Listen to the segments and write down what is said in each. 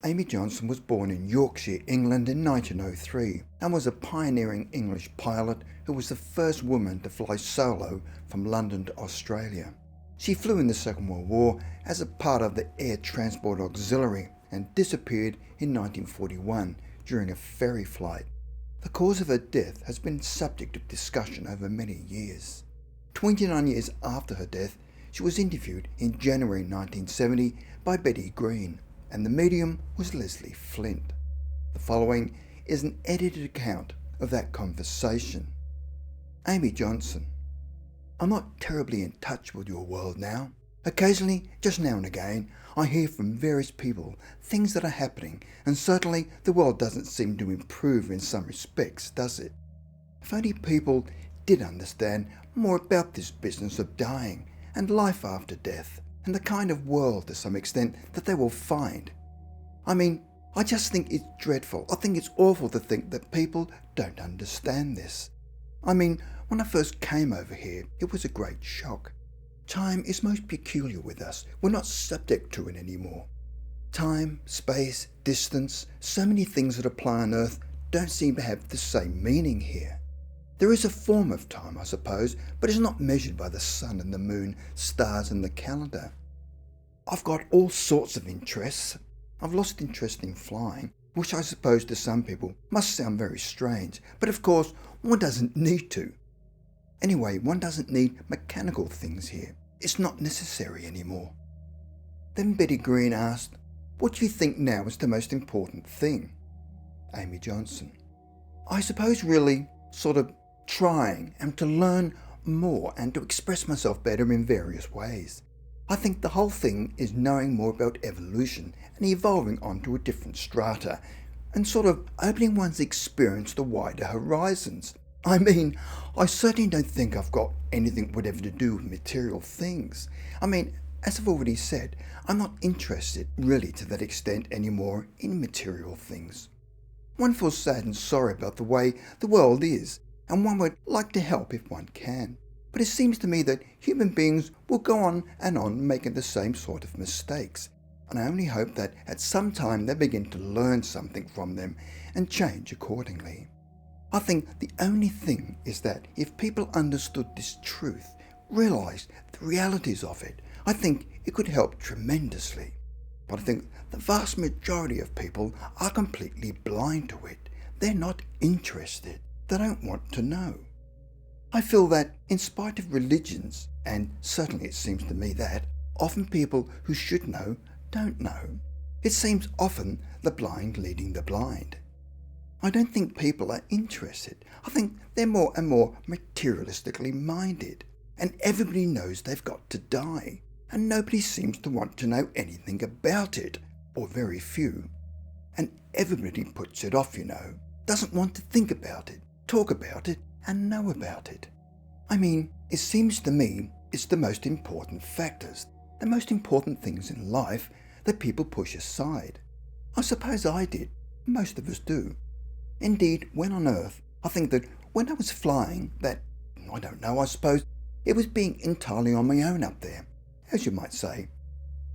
Amy Johnson was born in Yorkshire, England in 1903 and was a pioneering English pilot who was the first woman to fly solo from London to Australia. She flew in the Second World War as a part of the Air Transport Auxiliary and disappeared in 1941 during a ferry flight. The cause of her death has been subject of discussion over many years. 29 years after her death, she was interviewed in January 1970 by Betty Greene, and the medium was Leslie Flint. The following is an edited account of that conversation. Amy Johnson: I'm not terribly in touch with your world now. Occasionally, just now and again, I hear from various people things that are happening, and certainly the world doesn't seem to improve in some respects, does it? If only people did understand more about this business of dying and life after death, and the kind of world, to some extent, that they will find. I mean, I just think it's dreadful. I think it's awful to think that people don't understand this. I mean, when I first came over here, it was a great shock. Time is most peculiar with us. We're not subject to it anymore. Time, space, distance, so many things that apply on Earth don't seem to have the same meaning here. There is a form of time, I suppose, but it's not measured by the sun and the moon, stars and the calendar. I've got all sorts of interests. I've lost interest in flying, which I suppose to some people must sound very strange, but of course one doesn't need to. Anyway, one doesn't need mechanical things here. It's not necessary anymore. Then Betty Greene asked, what do you think now is the most important thing? Amy Johnson: I suppose really sort of trying and to learn more and to express myself better in various ways. I think the whole thing is knowing more about evolution and evolving onto a different strata and sort of opening one's experience to wider horizons. I mean, I certainly don't think I've got anything whatever to do with material things. I mean, as I've already said, I'm not interested really to that extent anymore in material things. One feels sad and sorry about the way the world is, and one would like to help if one can. But it seems to me that human beings will go on and on making the same sort of mistakes, and I only hope that at some time they begin to learn something from them and change accordingly. I think the only thing is that if people understood this truth, realised the realities of it, I think it could help tremendously. But I think the vast majority of people are completely blind to it. They're not interested. They don't want to know. I feel that in spite of religions, and certainly it seems to me that, often people who should know don't know. It seems often the blind leading the blind. I don't think people are interested. I think they're more and more materialistically minded, and everybody knows they've got to die, and nobody seems to want to know anything about it, or very few. And everybody puts it off, doesn't want to think about it, talk about it, and know about it. I mean, it seems to me it's the most important factors, the most important things in life that people push aside. I suppose I did. Most of us do. Indeed, when on Earth, I think that when I was flying, that, I don't know, I suppose it was being entirely on my own up there, as you might say.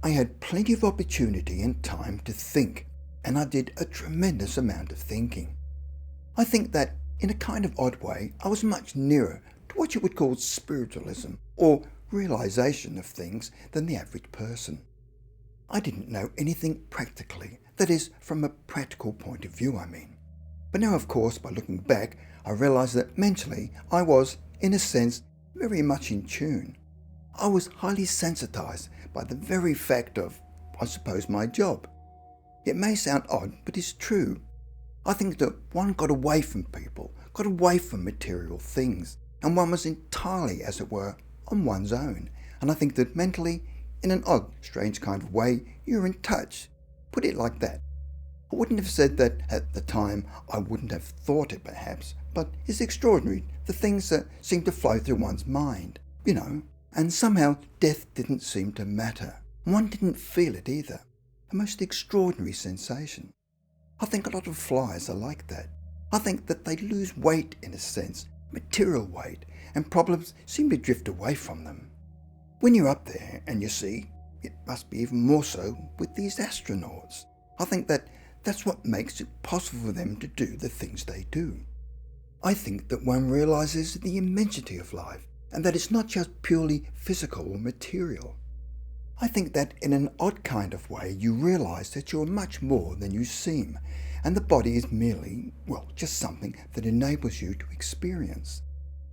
I had plenty of opportunity and time to think, and I did a tremendous amount of thinking. I think that in a kind of odd way, I was much nearer to what you would call spiritualism or realization of things than the average person. I didn't know anything practically, that is, from a practical point of view, I mean. But now, of course, by looking back, I realize that mentally I was, in a sense, very much in tune. I was highly sensitized by the very fact of, I suppose, my job. It may sound odd, but it's true. I think that one got away from people, got away from material things, and one was entirely, as it were, on one's own. And I think that mentally, in an odd, strange kind of way, you're in touch. Put it like that. I wouldn't have said that at the time. I wouldn't have thought it perhaps, but it's extraordinary, the things that seem to flow through one's mind, and somehow death didn't seem to matter. One didn't feel it either. A most extraordinary sensation. I think a lot of flyers are like that. I think that they lose weight in a sense, material weight, and problems seem to drift away from them. When you're up there and you see, it must be even more so with these astronauts. I think that that's what makes it possible for them to do the things they do. I think that one realizes the immensity of life and that it's not just purely physical or material. I think that in an odd kind of way you realize that you're much more than you seem, and the body is merely, well, just something that enables you to experience.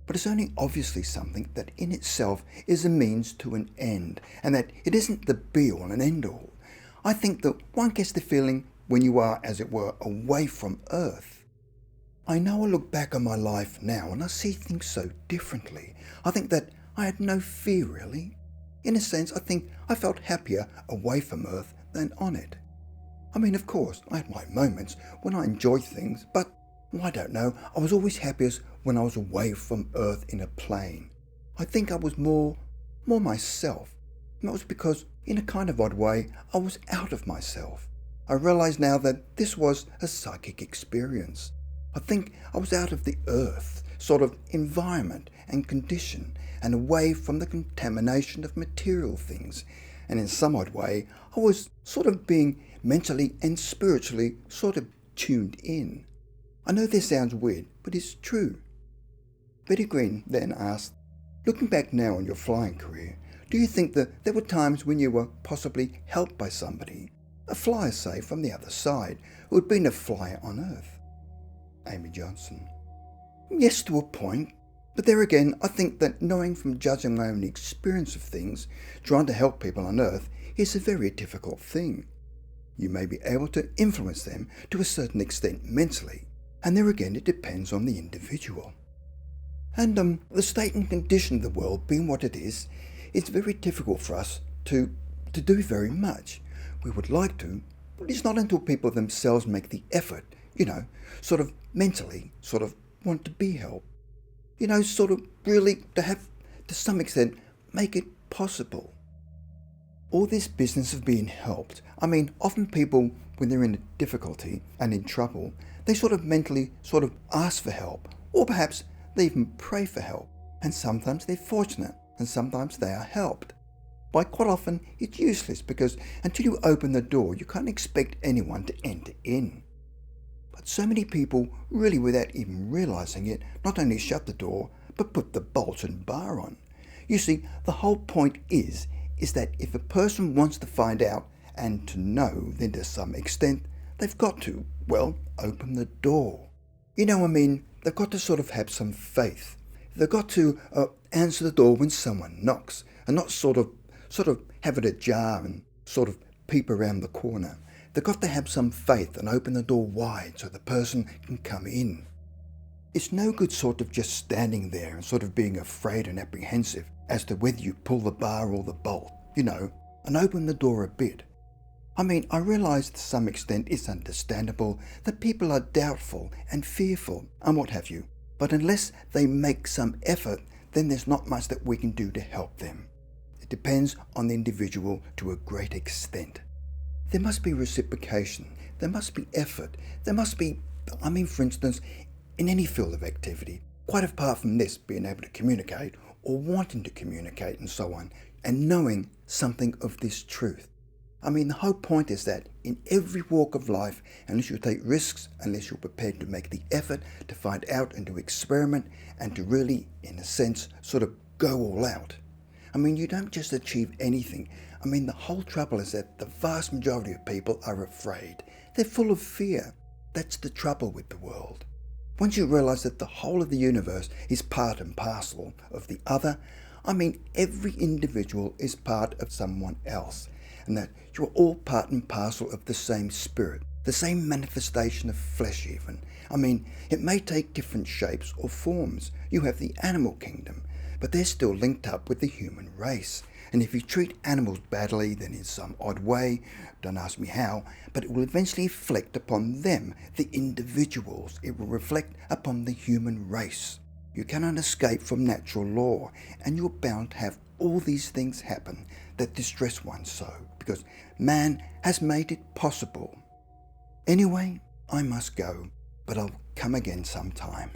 But it's only obviously something that in itself is a means to an end, and that it isn't the be-all and end-all. I think that one gets the feeling when you are, as it were, away from Earth. I know I look back on my life now and I see things so differently. I think that I had no fear really. In a sense, I think I felt happier away from Earth than on it. I mean, of course, I had my moments when I enjoyed things, but I don't know, I was always happiest when I was away from Earth in a plane. I think I was more myself. And that was because, in a kind of odd way, I was out of myself. I realise now that this was a psychic experience. I think I was out of the Earth sort of environment and condition, and away from the contamination of material things. And in some odd way, I was sort of being mentally and spiritually sort of tuned in. I know this sounds weird, but it's true. Betty Greene then asked, looking back now on your flying career, do you think that there were times when you were possibly helped by somebody, a flyer, say, from the other side, who had been a flyer on Earth? Amy Johnson: yes, to a point. But there again, I think that knowing from judging my own experience of things, trying to help people on Earth is a very difficult thing. You may be able to influence them to a certain extent mentally, and there again it depends on the individual. And the state and condition of the world being what it is, it's very difficult for us to do very much. We would like to, but it's not until people themselves make the effort, sort of mentally, sort of want to be helped. Sort of really to have, to some extent, make it possible. All this business of being helped, I mean, often people, when they're in a difficulty and in trouble, they sort of mentally sort of ask for help, or perhaps they even pray for help. And sometimes they're fortunate, and sometimes they are helped. But quite often, it's useless because until you open the door, you can't expect anyone to enter in. But so many people, really without even realizing it, not only shut the door, but put the bolts and bar on. You see, the whole point is that if a person wants to find out and to know, then to some extent, they've got to, open the door. They've got to sort of have some faith. They've got to answer the door when someone knocks, and not sort of have it ajar and sort of peep around the corner. They've got to have some faith and open the door wide so the person can come in. It's no good sort of just standing there and sort of being afraid and apprehensive as to whether you pull the bar or the bolt, and open the door a bit. I realise to some extent it's understandable that people are doubtful and fearful and what have you, but unless they make some effort, then there's not much that we can do to help them. It depends on the individual to a great extent. There must be reciprocation, there must be effort, there must be, for instance, in any field of activity, quite apart from this being able to communicate or wanting to communicate and so on, and knowing something of this truth. The whole point is that in every walk of life, unless you take risks, unless you're prepared to make the effort to find out and to experiment and to really, in a sense, sort of go all out, you don't just achieve anything. The whole trouble is that the vast majority of people are afraid. They're full of fear. That's the trouble with the world. Once you realise that the whole of the universe is part and parcel of the other, every individual is part of someone else, and that you're all part and parcel of the same spirit, the same manifestation of flesh even. It may take different shapes or forms. You have the animal kingdom, but they're still linked up with the human race. And if you treat animals badly, then in some odd way, don't ask me how, but it will eventually reflect upon them, the individuals. It will reflect upon the human race. You cannot escape from natural law, and you're bound to have all these things happen that distress one so, because man has made it possible. Anyway, I must go, but I'll come again sometime.